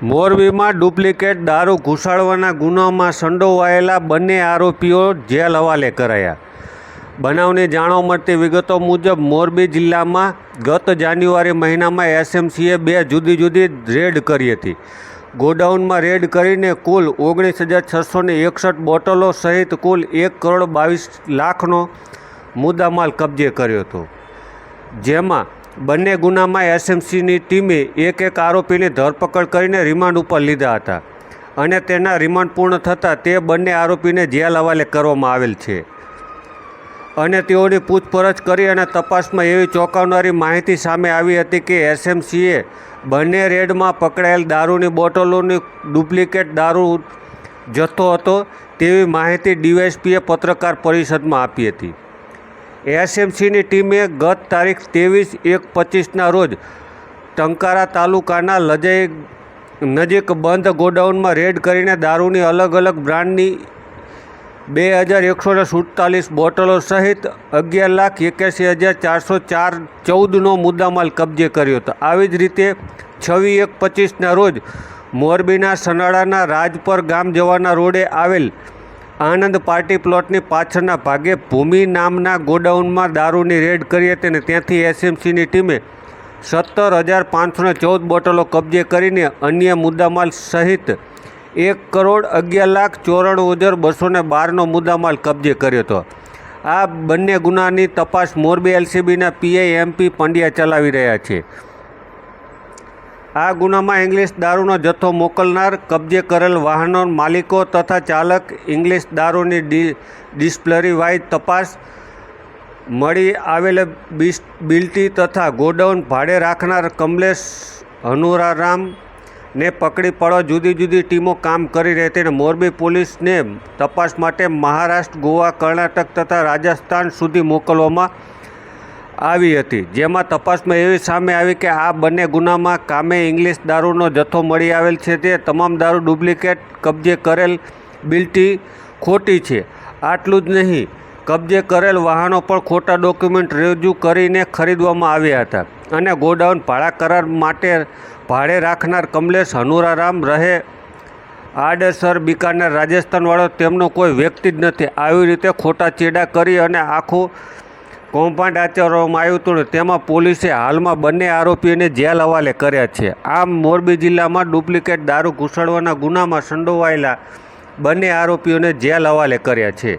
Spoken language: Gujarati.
મોરબીમાં ડુપ્લિકેટ દારૂ ઘુસાડવાના ગુનામાં સંડોવાયેલા બંને આરોપીઓ જેલ હવાલે કરાયા. બનાવની જાણવા મળતી વિગતો મુજબ મોરબી જિલ્લામાં ગત જાન્યુઆરી મહિનામાં એસએમસીએ 2 જુદી જુદી રેડ કરી હતી. ગોડાઉનમાં રેડ કરીને કુલ 19,661 બોટલો સહિત કુલ 1,22,00,000નો મુદ્દામાલ કબજે કર્યો હતો. જેમાં બંને ગુનામાં એસએમસીની ટીમે એક આરોપીની ધરપકડ કરીને રિમાન્ડ ઉપર લીધા હતા અને તેના રિમાન્ડ પૂર્ણ થતાં તે બંને આરોપીને જેલ હવાલે કરવામાં આવેલ છે અને તેઓની પૂછપરછ કરી અને તપાસમાં એવી ચોંકાવનારી માહિતી સામે આવી હતી કે એસએમસીએ બંને રેડમાં પકડાયેલ દારૂની બોટલોની ડુપ્લિકેટ દારૂ જથ્થો હતો તેવી માહિતી ડીવાયએસપીએ પત્રકાર પરિષદમાં આપી હતી. એસએમસીની ટીમે ગત તારીખ 23/1/25ના રોજ ટંકારા તાલુકાના લજાઈ નજીક બંધ ગોડાઉનમાં રેડ કરીને દારૂની અલગ અલગ બ્રાન્ડની 2,147 બોટલો સહિત 11,81,414નો મુદ્દામાલ કબજે કર્યો હતો. આવી જ રીતે 26/1/25ના રોજ મોરબીના સનાળાના રાજપર ગામ જવાના રોડે આવેલ આનંદ પાર્ટી પ્લોટની પાછળના ભાગે ભૂમિ નામના ગોડાઉનમાં દારૂની રેડ કરી હતી અને ત્યાંથી એસએમસીની ટીમે 17,514 બોટલો કબજે કરીને અન્ય મુદ્દામાલ સહિત 1,11,94,212નો મુદ્દામાલ કબજે કર્યો હતો. આ બંને ગુનાની તપાસ મોરબી એલસીબીના પીઆઈ એમપી પંડ્યા ચલાવી રહ્યા છે. આ ગુનામાં ઇંગ્લિશ દારૂનો જથ્થો મોકલનાર, કબજે કરેલ વાહનો માલિકો તથા ચાલક, ઇંગ્લિશ દારૂની ડિસ્ટિલરી વાઇઝ તપાસ, મળી આવેલ બિલ્ટી તથા ગોડાઉન ભાડે રાખનાર કમલેશ હનુરારામને પકડી પાડવા જુદી જુદી ટીમો કામ કરી રહી હતી અને મોરબી પોલીસને તપાસ માટે મહારાષ્ટ્ર, ગોવા, કર્ણાટક તથા રાજસ્થાન સુધી મોકલવામાં આવી હતી. જેમાં તપાસમાં એવી સામે આવી કે આ બંને ગુનામાં કામે ઇંગ્લિશ દારૂનો જથ્થો મળી આવેલ છે. તે તમામ દારૂ ડુપ્લિકેટ, કબજે કરેલ બિલ્ટી ખોટી છે. આટલું જ નહીં, કબજે કરેલ વાહનો પણ ખોટા ડોક્યુમેન્ટ રજૂ કરીને ખરીદવામાં આવ્યા હતા અને ગોડાઉન ભાડા કરાર માટે ભાડે રાખનાર કમલેશ હનુરારામ રહે આડેસર, બિકાનેર, રાજસ્થાનવાળો તેમનો કોઈ વ્યક્તિ જ નથી. આવી રીતે ખોટા ચેડા કરી અને આખું કૌભાંડ આચરવામાં આવ્યું હતું. તેમાં પોલીસે હાલમાં બંને આરોપીઓને જેલ હવાલે કર્યા છે. આમ મોરબી જિલ્લામાં ડુપ્લિકેટ દારૂ ઘુસાડવાના ગુનામાં સંડોવાયેલા બંને આરોપીઓને જેલ હવાલે કર્યા છે.